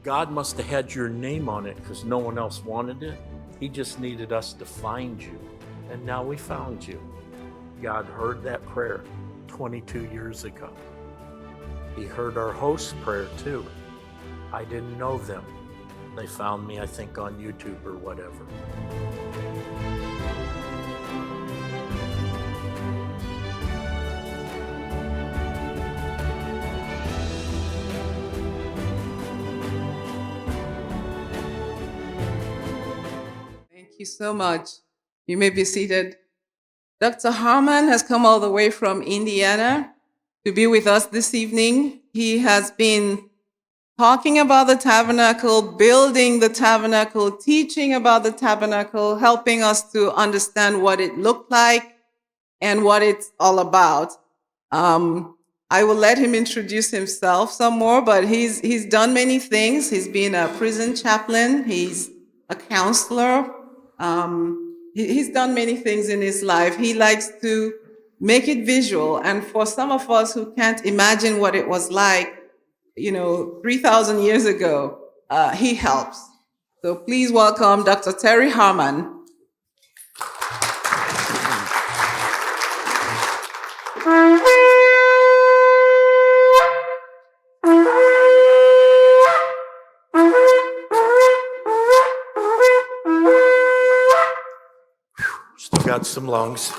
God must have had your name on it because no one else wanted it. He just needed us to find you. And now we found you. God heard that prayer 22 years ago. He heard our host's prayer too. I didn't know them. They found me, I think, on YouTube or whatever. Thank you so much. You may be seated. Dr. Harman has come all the way from Indiana to be with us this evening. He has been talking about the tabernacle, building the tabernacle, teaching about the tabernacle, helping us to understand what it looked like and what it's all about. I will let him introduce himself some more, but he's done many things. He's been a prison chaplain. He's a counselor. He's done many things in his life. He likes to make it visual. And for some of us who can't imagine what it was like, 3,000 years ago, he helps. So please welcome Dr. Terry Harman. Still got some lungs.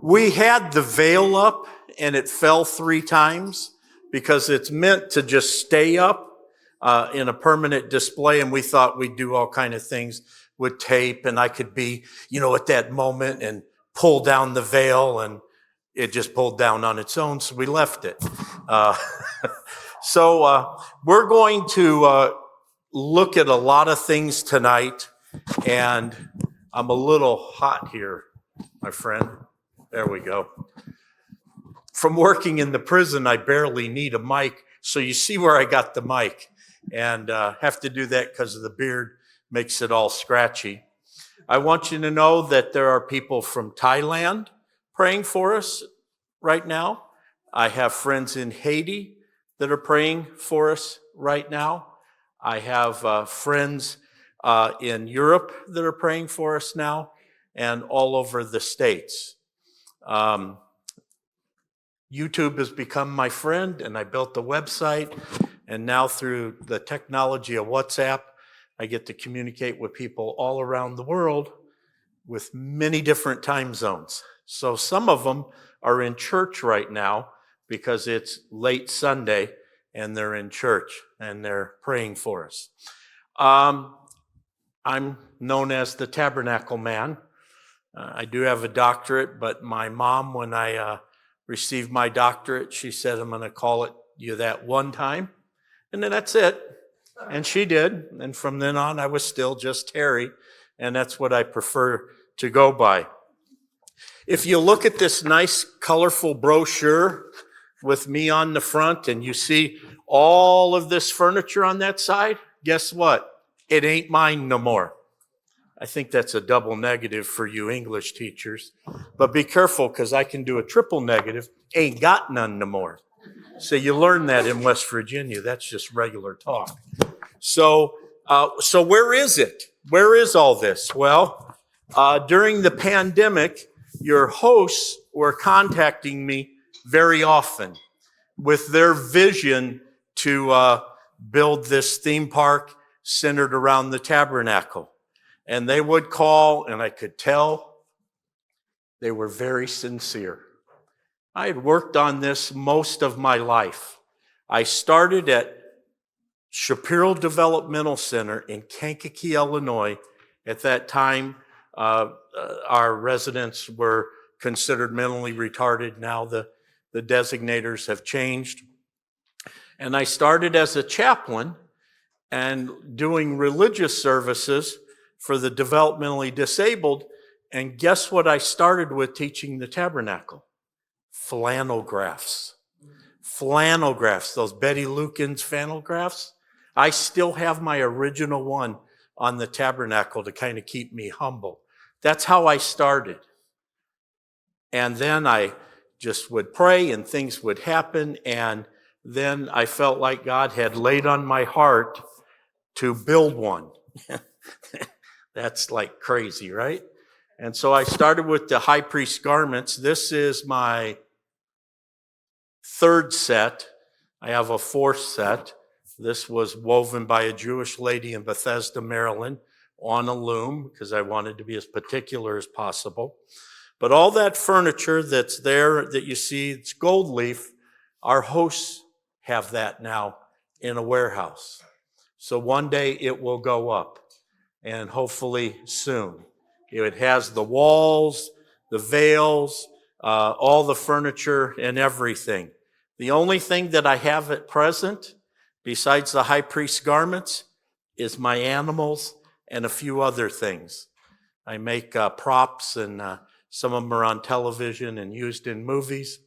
We had the veil up and it fell 3 times because it's meant to just stay up in a permanent display, and we thought we'd do all kind of things with tape, and I could be, at that moment and pull down the veil, and it just pulled down on its own, so we left it. So we're going to look at a lot of things tonight, and I'm a little hot here, my friend. There we go. From working in the prison, I barely need a mic, so you see where I got the mic, and have to do that because of the beard makes it all scratchy. I want you to know that there are people from Thailand praying for us right now. I have friends in Haiti that are praying for us right now. I have friends in Europe that are praying for us now, and all over the States. YouTube has become my friend, and I built the website, and now through the technology of WhatsApp, I get to communicate with people all around the world with many different time zones. So some of them are in church right now because it's late Sunday and they're in church and they're praying for us. I'm known as the Tabernacle Man. I do have a doctorate, but my mom, when I received my doctorate, she said, I'm going to call it you that one time, and then that's it. And she did, and from then on, I was still just Terry, and that's what I prefer to go by. If you look at this nice, colorful brochure with me on the front, and you see all of this furniture on that side, guess what? It ain't mine no more. I think that's a double negative for you English teachers. But be careful, because I can do a triple negative. Ain't got none no more. So you learn that in West Virginia. That's just regular talk. So where is it? Where is all this? Well, during the pandemic, your hosts were contacting me very often with their vision to build this theme park centered around the tabernacle. And they would call, and I could tell they were very sincere. I had worked on this most of my life. I started at Shapiro Developmental Center in Kankakee, Illinois. At that time, our residents were considered mentally retarded. Now the designators have changed. And I started as a chaplain and doing religious services for the developmentally disabled. And guess what I started with teaching the tabernacle? Flannelgraphs. Flannelgraphs, those Betty Lukens flannelgraphs. I still have my original one on the tabernacle to kind of keep me humble. That's how I started. And then I just would pray and things would happen. And then I felt like God had laid on my heart to build one. That's like crazy, right? And so I started with the high priest garments. This is my third set. I have a fourth set. This was woven by a Jewish lady in Bethesda, Maryland, on a loom, because I wanted to be as particular as possible. But all that furniture that's there that you see, it's gold leaf, our hosts have that now in a warehouse. So one day it will go up, and hopefully soon. It has the walls, the veils, all the furniture and everything. The only thing that I have at present, besides the high priest's garments, is my animals and a few other things. I make props, and some of them are on television and used in movies.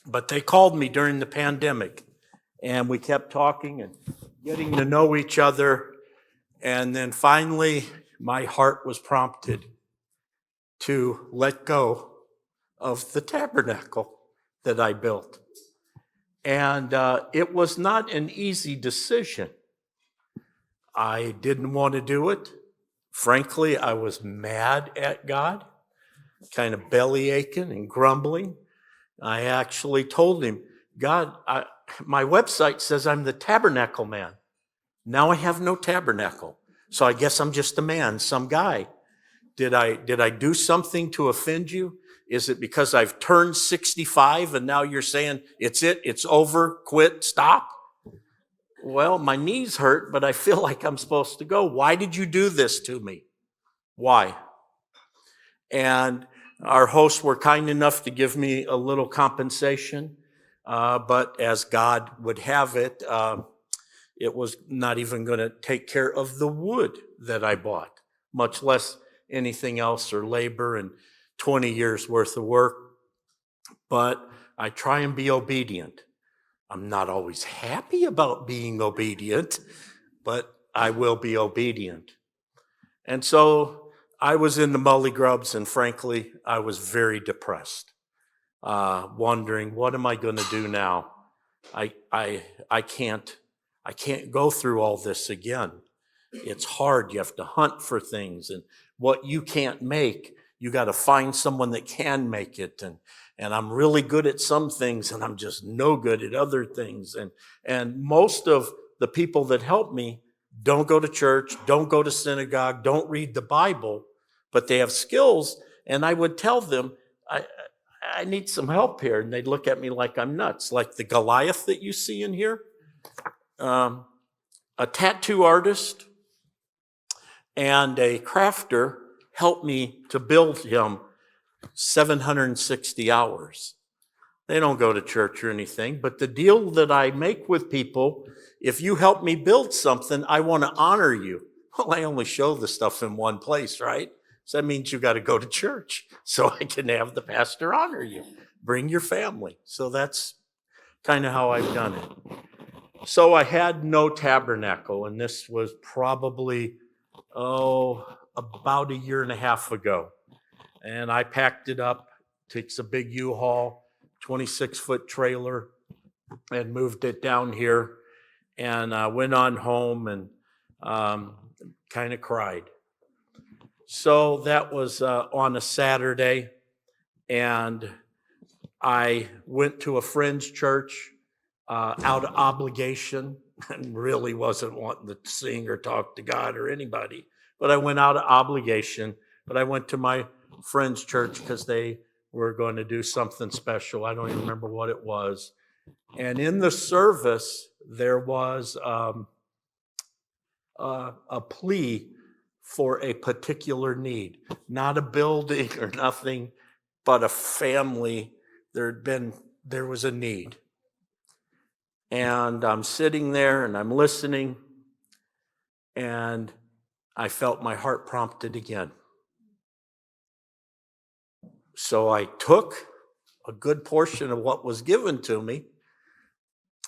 But they called me during the pandemic, and we kept talking and getting to know each other. And then finally, my heart was prompted to let go of the tabernacle that I built. And it was not an easy decision. I didn't want to do it. Frankly, I was mad at God, kind of belly aching and grumbling. I actually told him, God, my website says I'm the tabernacle man. Now I have no tabernacle. So I guess I'm just a man, some guy. Did I do something to offend you? Is it because I've turned 65 and now you're saying it's over, quit, stop? Well, my knees hurt, but I feel like I'm supposed to go. Why did you do this to me? Why? And our hosts were kind enough to give me a little compensation, but as God would have it, it was not even going to take care of the wood that I bought, much less anything else or labor and 20 years worth of work. But I try and be obedient. I'm not always happy about being obedient, but I will be obedient. And so I was in the mully grubs, and frankly, I was very depressed, wondering, what am I going to do now? I can't go through all this again. It's hard. You have to hunt for things, and what you can't make, you got to find someone that can make it. And I'm really good at some things, and I'm just no good at other things. And most of the people that help me don't go to church, don't go to synagogue, don't read the Bible, but they have skills. And I would tell them, I need some help here. And they'd look at me like I'm nuts, like the Goliath that you see in here. A tattoo artist and a crafter helped me to build him 760 hours. They don't go to church or anything, but the deal that I make with people, if you help me build something, I want to honor you. Well, I only show the stuff in one place, right? So that means you got to go to church so I can have the pastor honor you. Bring your family. So that's kind of how I've done it. So I had no tabernacle, and this was probably, about a year and a half ago. And I packed it up, takes a big U-Haul, 26-foot trailer, and moved it down here. And I went on home and kind of cried. So that was on a Saturday, and I went to a friend's church out of obligation, and really wasn't wanting to sing or talk to God or anybody, but I went out of obligation. But I went to my friend's church because they were going to do something special. I don't even remember what it was. And in the service, there was a plea for a particular need, not a building or nothing, but a family. There was a need. And I'm sitting there and I'm listening, and I felt my heart prompted again. So I took a good portion of what was given to me,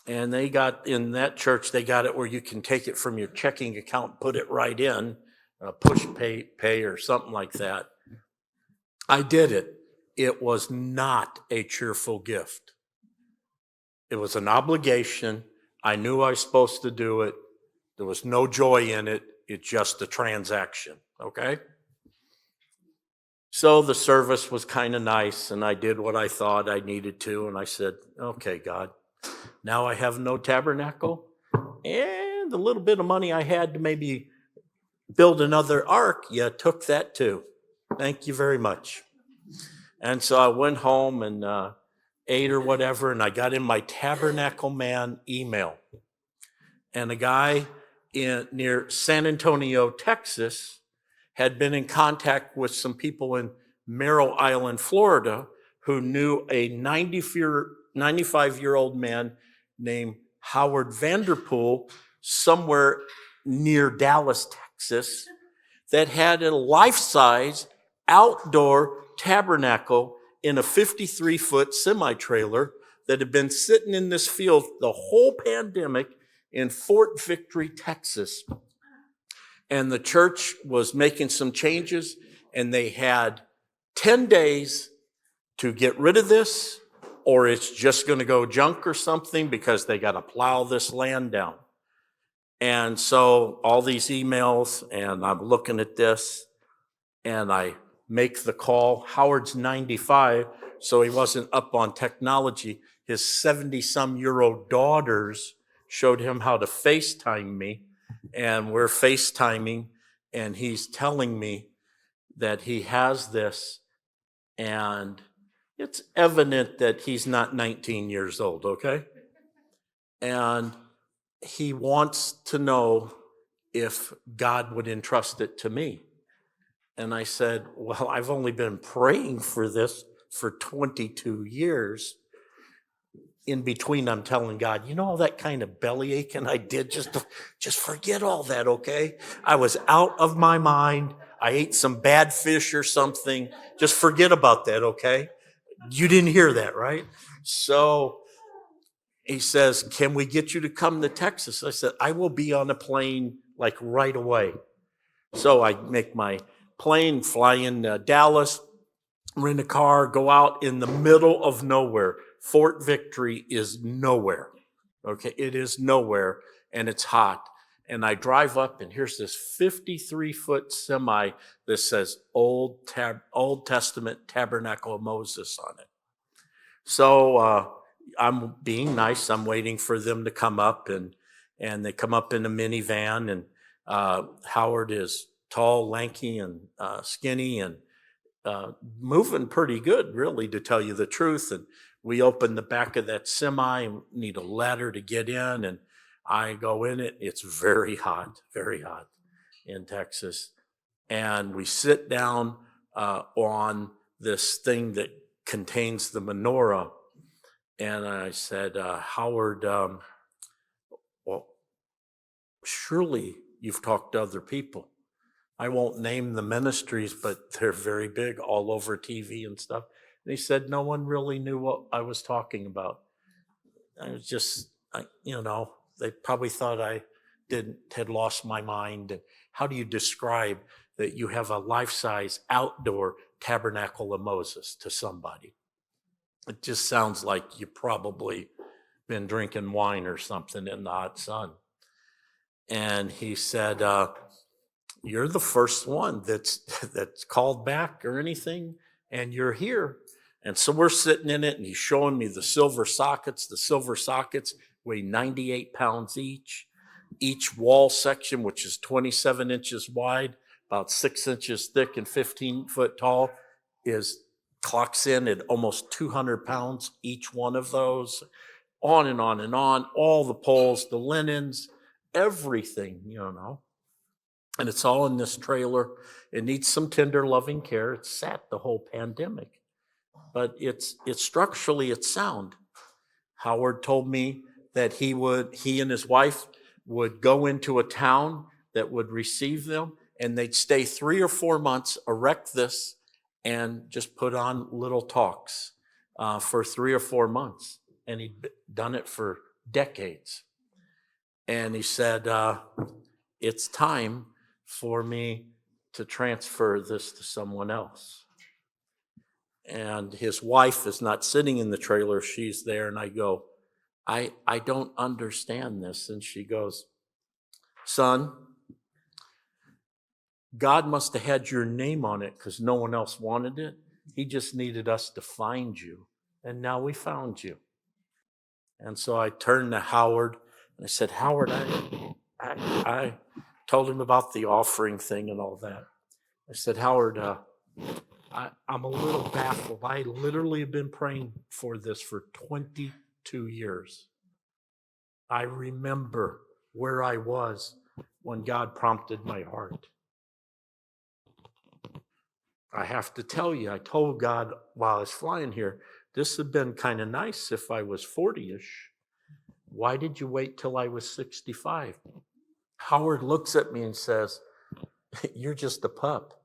and they got, in that church, they got it where you can take it from your checking account, put it right in, push pay or something like that. I did it. it was not a cheerful gift. It was an obligation. I knew I was supposed to do it. There was no joy in it. It's just a transaction, okay? So the service was kind of nice, and I did what I thought I needed to, and I said, okay, God, now I have no tabernacle, and the little bit of money I had to maybe build another ark, you took that too. Thank you very much. And so I went home and ate or whatever, and I got in my Tabernacle Man email. And a guy near San Antonio, Texas, had been in contact with some people in Merrill Island, Florida, who knew a 95-year-old man named Howard Vanderpool somewhere near Dallas, Texas, that had a life-size outdoor tabernacle in a 53-foot semi-trailer that had been sitting in this field the whole pandemic in Fort Victory, Texas. And the church was making some changes, and they had 10 days to get rid of this, or it's just going to go junk or something because they got to plow this land down. And so all these emails, and I'm looking at this, and I make the call. Howard's 95, so he wasn't up on technology. His 70-some-year-old daughters showed him how to FaceTime me, and we're FaceTiming, and he's telling me that he has this, and it's evident that he's not 19 years old, okay? And he wants to know if God would entrust it to me. And I said, well, I've only been praying for this for 22 years. In between, I'm telling God, you know, all that kind of belly aching I did, just forget all that, okay? I was out of my mind. I ate some bad fish or something. Just forget about that, okay? You didn't hear that, right? So he says, can we get you to come to Texas? I said, I will be on a plane like right away. So I make my plane, fly in Dallas, rent a car, go out in the middle of nowhere. Fort Victory is nowhere. Okay, it is nowhere, and it's hot. And I drive up, and here's this 53-foot semi that says Old Testament Tabernacle of Moses on it. So I'm being nice. I'm waiting for them to come up, and they come up in a minivan, and Howard is tall, lanky, and skinny, and moving pretty good, really, to tell you the truth. And we open the back of that semi and need a ladder to get in, and I go in it. It's very hot in Texas. And we sit down on this thing that contains the menorah. And I said, Howard, well, surely you've talked to other people. I won't name the ministries, but they're very big all over TV and stuff. And he said, no one really knew what I was talking about. I was just, they probably thought I had lost my mind. How do you describe that you have a life-size outdoor tabernacle of Moses to somebody? It just sounds like you probably been drinking wine or something in the hot sun. And he said, you're the first one that's called back or anything, and you're here. And so we're sitting in it, and he's showing me the silver sockets. The silver sockets weigh 98 pounds each. Each wall section, which is 27 inches wide, about 6 inches thick and 15 foot tall, clocks in at almost 200 pounds, each one of those. On and on and on. All the poles, the linens, everything, And it's all in this trailer. It needs some tender, loving care. It's sat the whole pandemic. But it's structurally, it's sound. Howard told me that he and his wife would go into a town that would receive them, and they'd stay 3 or 4 months, erect this, and just put on little talks for 3 or 4 months. And he'd done it for decades. And he said, it's time for me to transfer this to someone else. and his wife is not sitting in the trailer. She's there. And I go, I don't understand this. And she goes, son, God must have had your name on it because no one else wanted it. He just needed us to find you. And now we found you. And so I turned to Howard and I said, Howard, I told him about the offering thing and all that. I said, Howard, I'm a little baffled. I literally have been praying for this for 22 years. I remember where I was when God prompted my heart. I have to tell you, I told God while I was flying here, this would have been kind of nice if I was 40-ish. Why did you wait till I was 65? Howard looks at me and says, you're just a pup.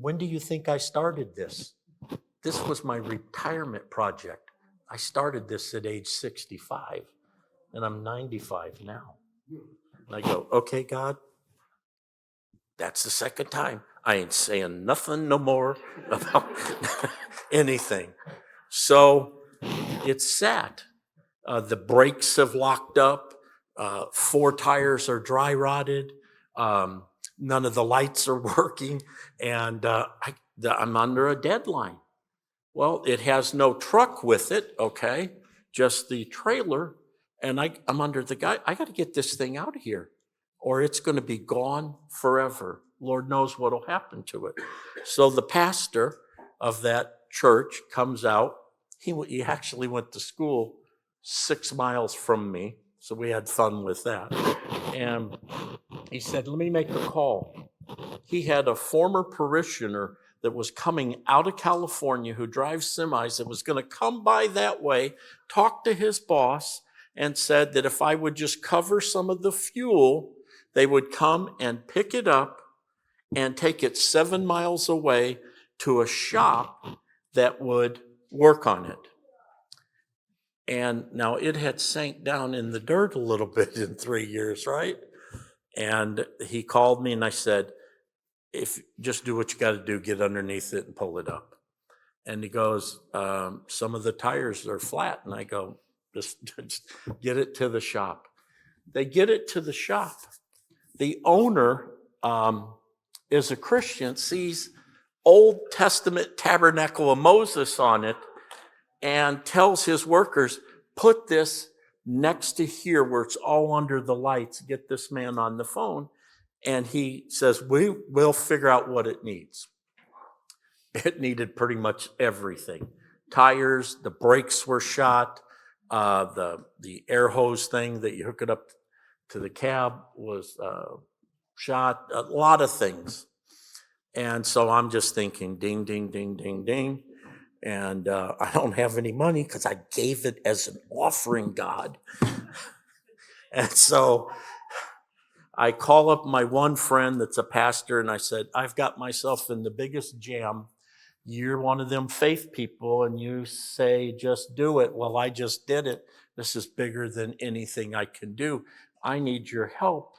When do you think I started this? This was my retirement project. I started this at age 65, and I'm 95 now. And I go, okay, God, that's the second time. I ain't saying nothing no more about anything. So it's sat. The brakes have locked up. 4 tires are dry rotted. None of the lights are working. And I'm under a deadline. Well, it has no truck with it, okay? Just the trailer. And I'm under the guy. I got to get this thing out of here, or it's going to be gone forever. Lord knows what will happen to it. So the pastor of that church comes out. He actually went to school 6 miles from me, so we had fun with that. And he said, let me make a call. He had a former parishioner that was coming out of California who drives semis that was going to come by that way, talk to his boss, and said that if I would just cover some of the fuel, they would come and pick it up and take it 7 miles away to a shop that would work on it. And now it had sank down in the dirt a little bit in 3 years, right? And he called me and I said, if just do what you got to do, get underneath it and pull it up. And he goes, some of the tires are flat. And I go, just get it to the shop. They get it to the shop. The owner is a Christian, sees Old Testament Tabernacle of Moses on it, and tells his workers, put this next to here where it's all under the lights. Get this man on the phone. And he says, we will figure out what it needs. It needed pretty much everything. Tires, the brakes were shot. The air hose thing that you hook it up to the cab was shot. A lot of things. And so I'm just thinking, ding, ding, ding, ding, ding. And I don't have any money because I gave it as an offering, God. And so I call up my one friend that's a pastor, and I said, I've got myself in the biggest jam. You're one of them faith people, and you say, just do it. Well, I just did it. This is bigger than anything I can do. I need your help.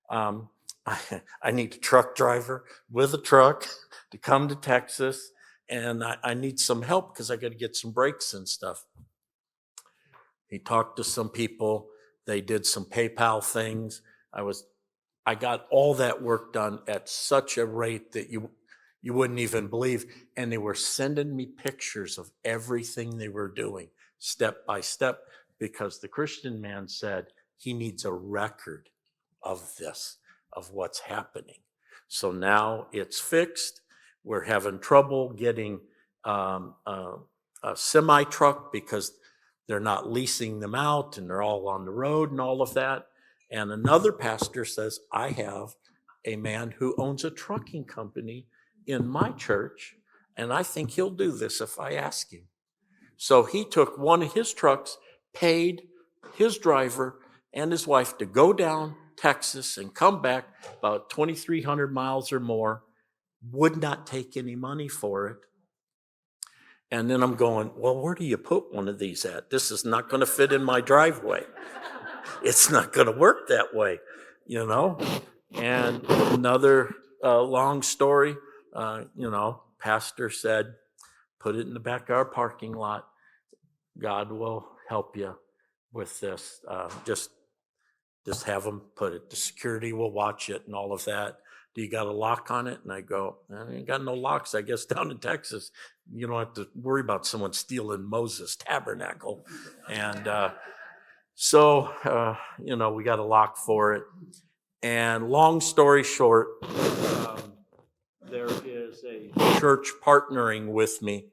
I need a truck driver with a truck to come to Texas, and I need some help because I got to get some brakes and stuff. He talked to some people. They did some PayPal things. I got all that work done at such a rate that you wouldn't even believe. And they were sending me pictures of everything they were doing step by step, because the Christian man said he needs a record of this, of what's happening. So now it's fixed. We're having trouble getting a semi truck because they're not leasing them out and they're all on the road and all of that. And another pastor says, I have a man who owns a trucking company in my church, and I think he'll do this if I ask him. So he took one of his trucks, paid his driver and his wife to go down Texas and come back about 2,300 miles or more, would not take any money for it. And then I'm going, well, where do you put one of these at? This is not going to fit in my driveway. It's not going to work that way, you know? And another long story, pastor said, put it in the back of our parking lot. God will help you with this. Just have them put it. The security will watch it and all of that. Do you got a lock on it? And I go, I ain't got no locks. I guess down in Texas, you don't have to worry about someone stealing Moses' tabernacle. And we got a lock for it. And long story short, there is a church partnering with me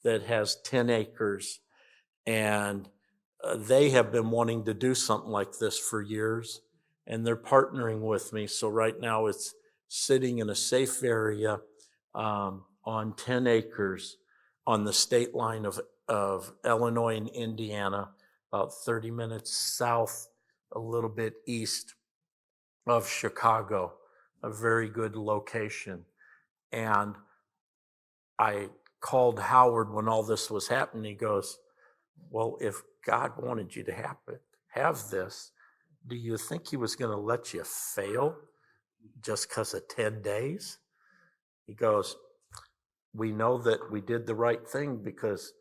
that has 10 acres. And they have been wanting to do something like this for years. And they're partnering with me. So right now it's sitting in a safe area on 10 acres on the state line of Illinois and Indiana, about 30 minutes south, a little bit east of Chicago, a very good location. And I called Howard when all this was happening. He goes, well, if God wanted you to have this, do you think he was going to let you fail just because of 10 days? He goes, we know that we did the right thing because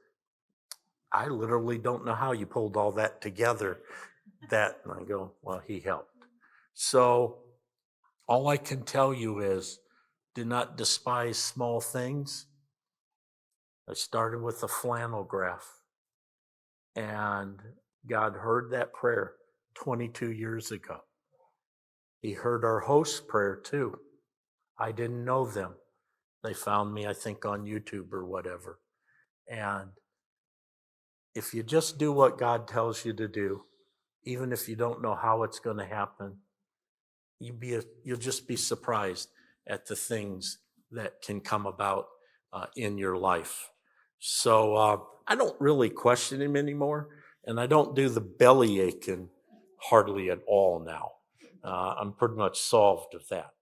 I literally don't know how you pulled all that together. And I go, well, he helped. So all I can tell you is, do not despise small things. I started with a flannel graph, and God heard that prayer 22 years ago. He heard our host's prayer too. I didn't know them. They found me, I think, on YouTube or whatever. And if you just do what God tells you to do, even if you don't know how it's going to happen, you'll just be surprised at the things that can come about in your life. So I don't really question him anymore, and I don't do the belly aching hardly at all now. I'm pretty much solved of that.